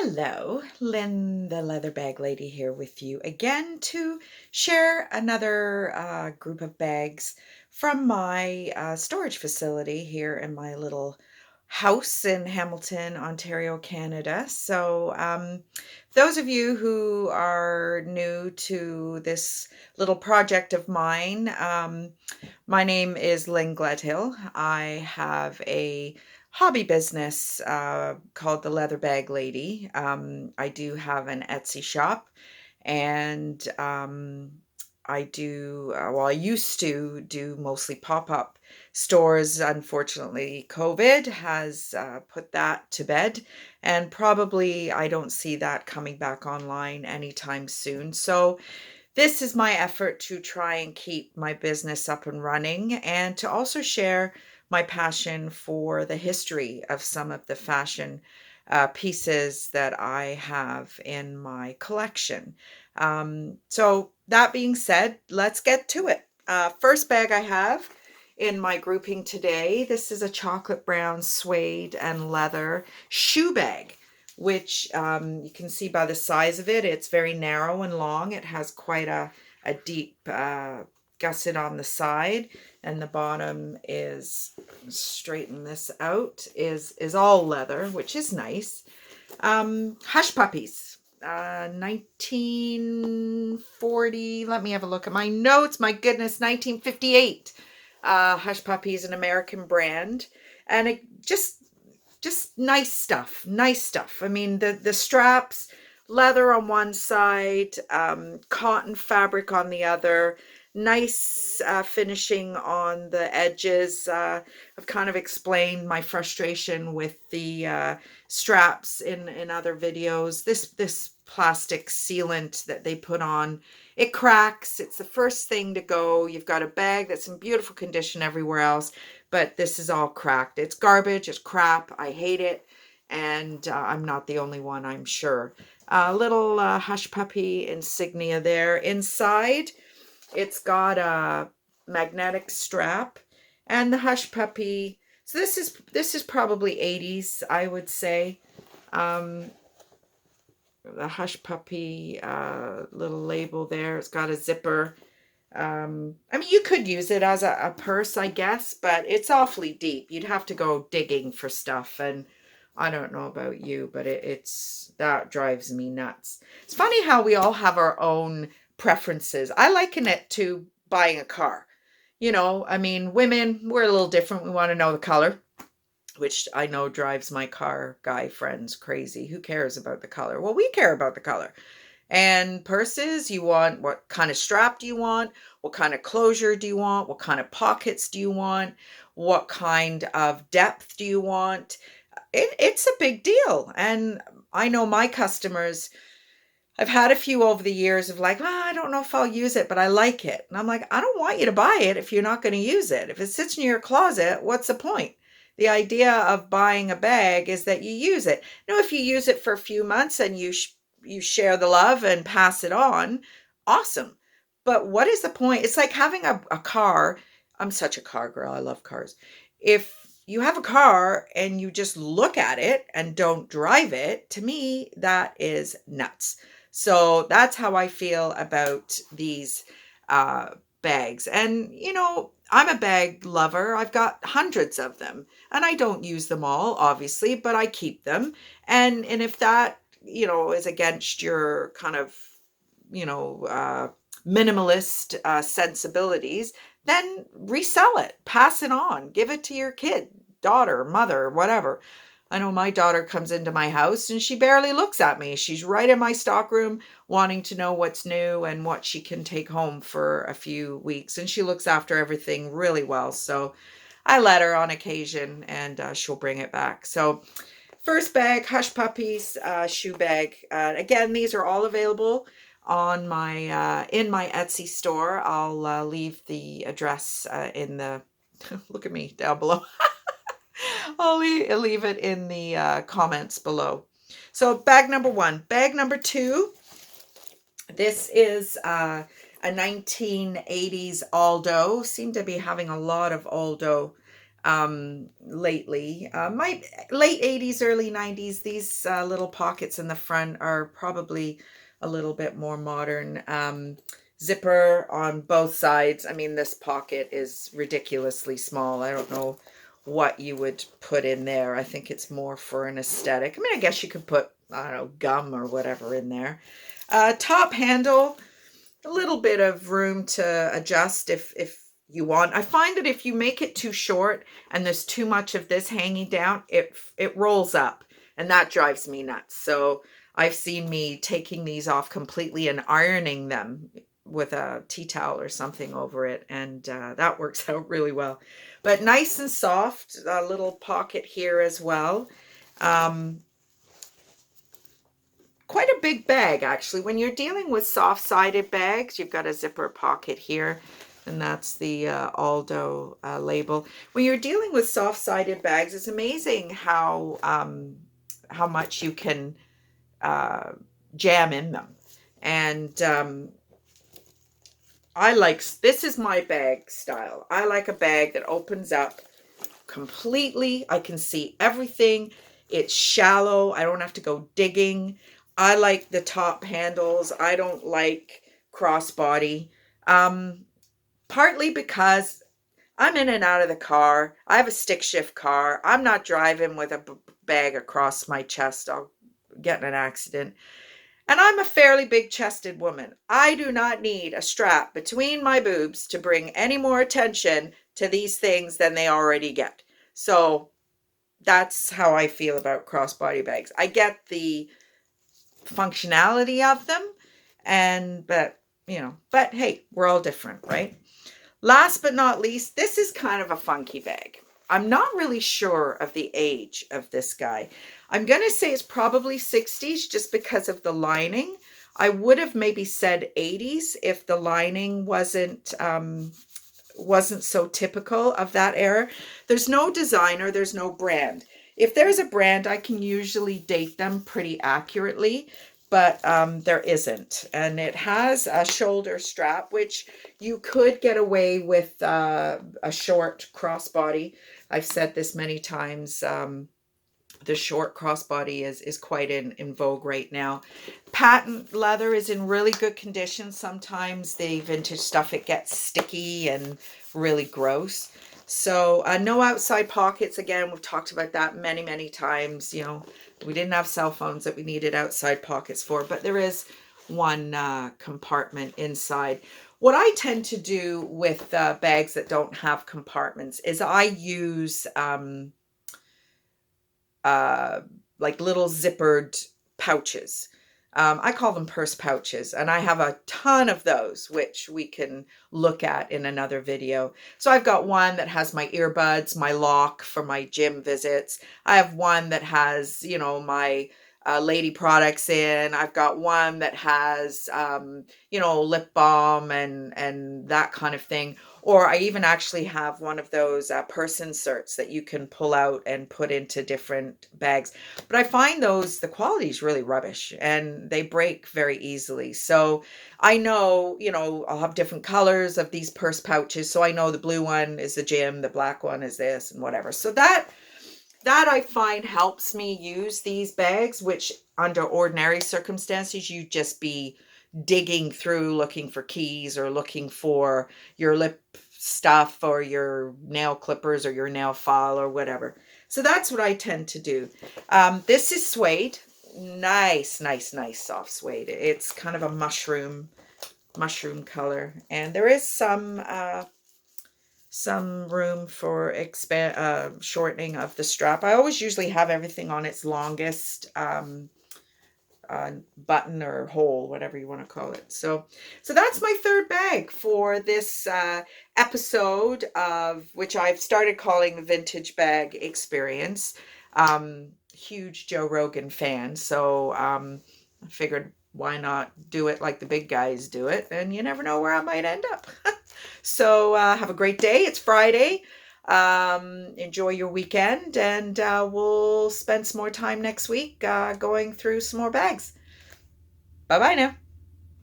Hello, Lynn, the leather bag lady here with you again to share another group of bags from my storage facility here in my little house in Hamilton, Ontario, Canada. Those of you who are new to this little project of mine, my name is Lynn Gledhill. I have a hobby business called the Leather Bag Lady. I do have an Etsy shop, and I used to do mostly pop up stores. Unfortunately, COVID has put that to bed, and probably I don't see that coming back online anytime soon. So, this is my effort to try and keep my business up and running and to also share my passion for the history of some of the fashion pieces that I have in my collection. So, that being said, let's get to it. First bag I have in my grouping today, this is a chocolate brown suede and leather shoe bag, which you can see by the size of it. It's very narrow and long. It has quite a deep gusset on the side, and the bottom is, straighten this out, is all leather, which is nice. Hush Puppies, 1940. Let me have a look at my notes. My goodness, 1958. Hush Puppies, an American brand, and it just nice stuff. Nice stuff. I mean, the straps, leather on one side, cotton fabric on the other. Nice finishing on the edges. I've kind of explained my frustration with the straps in other videos. This plastic sealant that they put on, it cracks. It's the first thing to go. You've got a bag that's in beautiful condition everywhere else, but this is all cracked. It's garbage. It's crap. I hate it, and I'm not the only one, I'm sure. A little Hush Puppy insignia there. Inside, it's got a magnetic strap, and the Hush Puppy. So this is probably 80s, I would say. The Hush Puppy little label there. It's got a zipper. I mean, you could use it as a purse, I guess, but it's awfully deep. You'd have to go digging for stuff, and I don't know about you, but that drives me nuts. It's funny how we all have our own preferences. I liken it to buying a car. I mean, women, we're a little different. We want to know the color, which I know drives my car guy friends crazy. Who cares about the color? Well, we care about the color. And purses, you want, what kind of strap do you want? What kind of closure do you want? What kind of pockets do you want? What kind of depth do you want? It's a big deal. And I know my customers, I've had a few over the years of like, I don't know if I'll use it, but I like it. And I'm like, I don't want you to buy it if you're not going to use it. If it sits in your closet, what's the point? The idea of buying a bag is that you use it. Now, if you use it for a few months and you share the love and pass it on, awesome. But what is the point? It's like having a car. I'm such a car girl. I love cars. If you have a car and you just look at it and don't drive it, to me, that is nuts. So that's how I feel about these bags. And, I'm a bag lover. I've got hundreds of them, and I don't use them all, obviously, but I keep them. And if that, is against your kind of, minimalist sensibilities, then resell it, pass it on, give it to your kid, daughter, mother, whatever. I know my daughter comes into my house and she barely looks at me. She's right in my stockroom wanting to know what's new and what she can take home for a few weeks. And she looks after everything really well. So I let her on occasion, and she'll bring it back. So first bag, Hush Puppies shoe bag. Again, these are all available on my in my Etsy store. I'll leave the address in the look at me down below. I'll leave it in the comments below. So bag number one. Bag number two, this is a 1980s Aldo. Seem to be having a lot of Aldo lately. My late 80s, early 90s, these little pockets in the front are probably a little bit more modern. Zipper on both sides. I mean, this pocket is ridiculously small. I don't know what you would put in there. I think it's more for an aesthetic. I mean, I guess you could put, I don't know, gum or whatever in there. Top handle, a little bit of room to adjust if you want. I find that if you make it too short and there's too much of this hanging down, it rolls up, and that drives me nuts. So I've seen me taking these off completely and ironing them with a tea towel or something over it, and that works out really well. But nice and soft, a little pocket here as well. Um, Quite a big bag, actually. When you're dealing with soft-sided bags, you've got a zipper pocket here, and that's the Aldo label. When you're dealing with soft-sided bags, it's amazing how much you can jam in them. And this is my bag style. I like a bag that opens up completely. I can see everything. It's shallow. I don't have to go digging. I like the top handles. I don't like crossbody. Partly because I'm in and out of the car. I have a stick shift car. I'm not driving with a bag across my chest. I'll get in an accident. And I'm a fairly big chested woman. I do not need a strap between my boobs to bring any more attention to these things than they already get. So that's how I feel about crossbody bags. I get the functionality of them, but hey, we're all different, right? Last but not least, this is kind of a funky bag. I'm not really sure of the age of this guy. I'm going to say it's probably 60s just because of the lining. I would have maybe said 80s if the lining wasn't so typical of that era. There's no designer, there's no brand. If there's a brand, I can usually date them pretty accurately, but there isn't. And it has a shoulder strap, which you could get away with a short crossbody. I've said this many times. The short crossbody is quite in vogue right now. Patent leather is in really good condition. Sometimes the vintage stuff, it gets sticky and really gross. So no outside pockets. Again, we've talked about that many, many times. You know, we didn't have cell phones that we needed outside pockets for, but there is one compartment inside. What I tend to do with bags that don't have compartments is I use like little zippered pouches. I call them purse pouches, and I have a ton of those, which we can look at in another video. So I've got one that has my earbuds, my lock for my gym visits. I have one that has, you know, my lady products in. I've got one that has, you know, lip balm and that kind of thing. Or I even actually have one of those purse inserts that you can pull out and put into different bags. But I find the quality is really rubbish and they break very easily. So I know, you know, I'll have different colors of these purse pouches. So I know the blue one is the gym, the black one is this and whatever. So that I find helps me use these bags, which under ordinary circumstances, you'd just be digging through looking for keys or looking for your lip stuff or your nail clippers or your nail file or whatever. So that's what I tend to do. This is suede. Nice, nice, nice soft suede. It's kind of a mushroom color. And there is some room for shortening of the strap. I always usually have everything on its longest button or hole, whatever you want to call it. So that's my third bag for this episode of which I've started calling the Vintage Bag Experience. Huge Joe Rogan fan, so I figured why not do it like the big guys do it, and you never know where I might end up. So have a great day. It's Friday. Enjoy your weekend, and we'll spend some more time next week going through some more bags. Bye bye now.